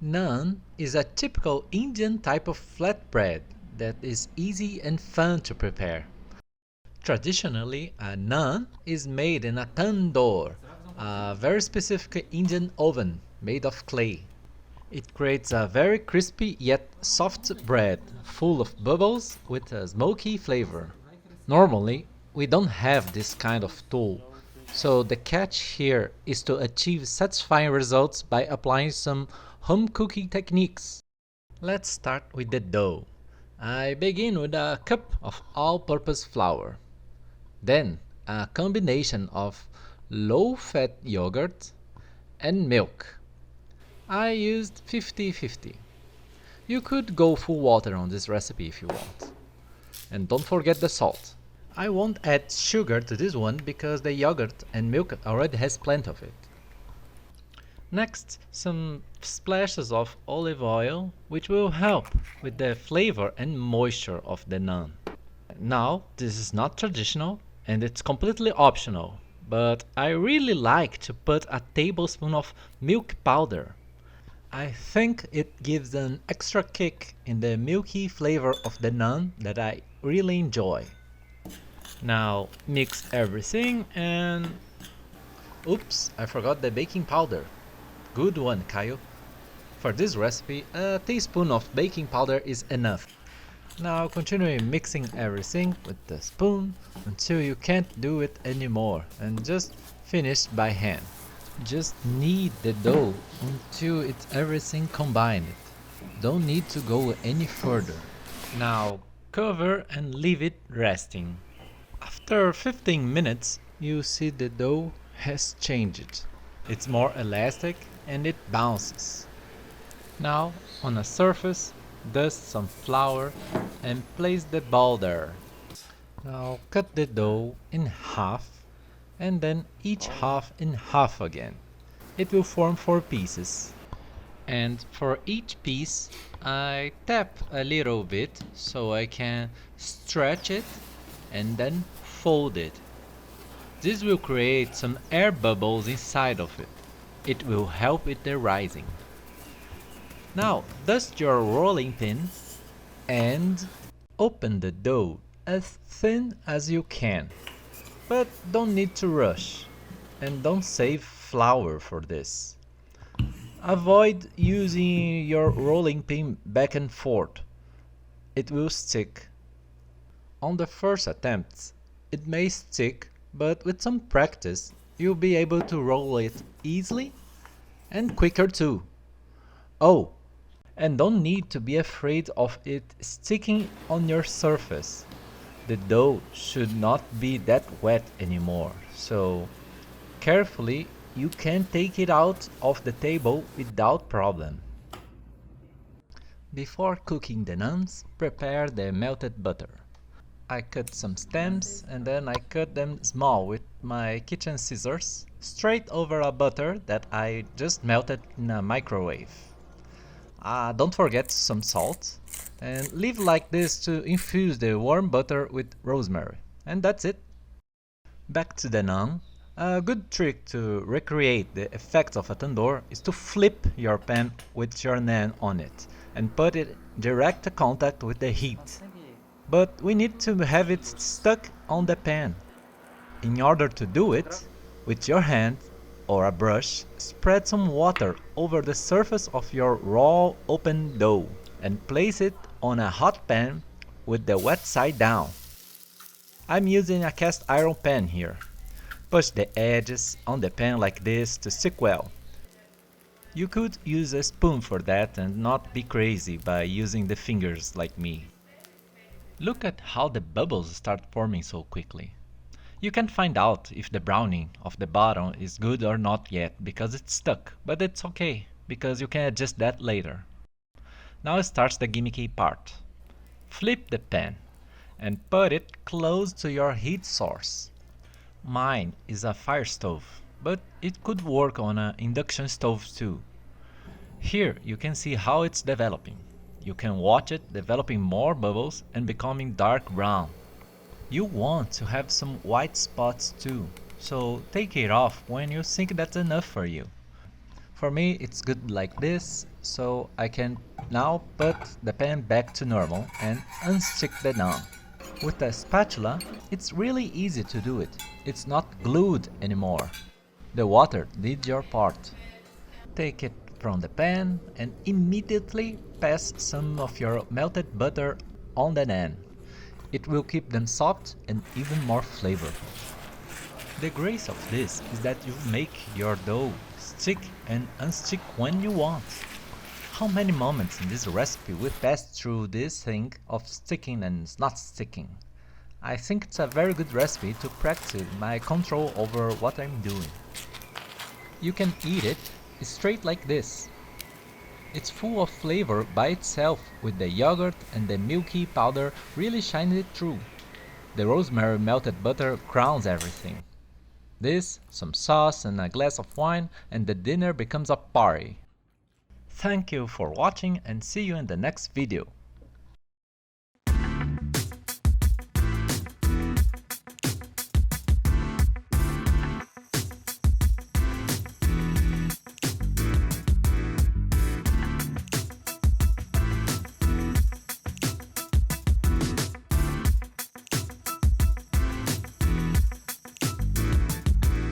Naan is a typical Indian type of flatbread that is easy and fun to prepare. Traditionally, a naan is made in a tandoor, a very specific Indian oven made of clay. It creates a very crispy yet soft bread, full of bubbles with a smoky flavor. Normally, we don't have this kind of tool, so the catch here is to achieve satisfying results by applying some home cooking techniques. Let's start with the dough. I begin with a cup of all-purpose flour, then a combination of low-fat yogurt and milk. I used 50-50. You could go full water on this recipe if you want. And don't forget the salt. I won't add sugar to this one because the yogurt and milk already has plenty of it. Next, some splashes of olive oil, which will help with the flavor and moisture of the naan. Now, this is not traditional and it's completely optional, but I really like to put a tablespoon of milk powder. I think it gives an extra kick in the milky flavor of the naan that I really enjoy. Now mix everything and... Oops, I forgot the baking powder. Good one, Kyle. For this recipe, a teaspoon of baking powder is enough. Now continue mixing everything with the spoon until you can't do it anymore and just finish by hand. Just knead the dough until it's everything combined. Don't need to go any further. Now cover and leave it resting. After 15 minutes, you see the dough has changed. It's more elastic and it bounces. Now, on a surface, dust some flour and place the ball there. Now cut the dough in half and then each half in half again. It will form 4 pieces. And for each piece, I tap a little bit so I can stretch it and then fold it. This will create some air bubbles inside of it. It will help with the rising. Now dust your rolling pin and open the dough as thin as you can. But don't need to rush and don't save flour for this. Avoid using your rolling pin back and forth. It will stick. On the first attempts, it may stick, but with some practice, you'll be able to roll it easily and quicker too. Oh, and don't need to be afraid of it sticking on your surface. The dough should not be that wet anymore, so carefully you can take it out of the table without problem. Before cooking the naans, prepare the melted butter. I cut some stems and then I cut them small with my kitchen scissors straight over a butter that I just melted in a microwave. Don't forget some salt and leave like this to infuse the warm butter with rosemary. And that's it. Back to the naan. A good trick to recreate the effect of a tandoor is to flip your pan with your naan on it and put it in direct contact with the heat. But we need to have it stuck on the pan. In order to do it, with your hand or a brush, spread some water over the surface of your raw open dough and place it on a hot pan with the wet side down. I'm using a cast iron pan here. Push the edges on the pan like this to stick well. You could use a spoon for that and not be crazy by using the fingers like me. Look at how the bubbles start forming so quickly. You can find out if the browning of the bottom is good or not yet because it's stuck, but it's okay because you can adjust that later. Now starts the gimmicky part. Flip the pan and put it close to your heat source. Mine is a fire stove, but it could work on an induction stove too. Here you can see how it's developing. You can watch it developing more bubbles and becoming dark brown. You want to have some white spots too, so take it off when you think that's enough for you. For me it's good like this, so I can now put the pan back to normal and unstick the naan. With a spatula, it's really easy to do it. It's not glued anymore. The water did your part. Take it from the pan and immediately pass some of your melted butter on the naan. It will keep them soft and even more flavorful. The grace of this is that you make your dough stick and unstick when you want. How many moments in this recipe we passed through this thing of sticking and not sticking. I think it's a very good recipe to practice my control over what I'm doing. You can eat it straight like this. It's full of flavor by itself with the yogurt and the milky powder really shining it through. The rosemary melted butter crowns everything. This, some sauce and a glass of wine, and the dinner becomes a party. Thank you for watching and see you in the next video.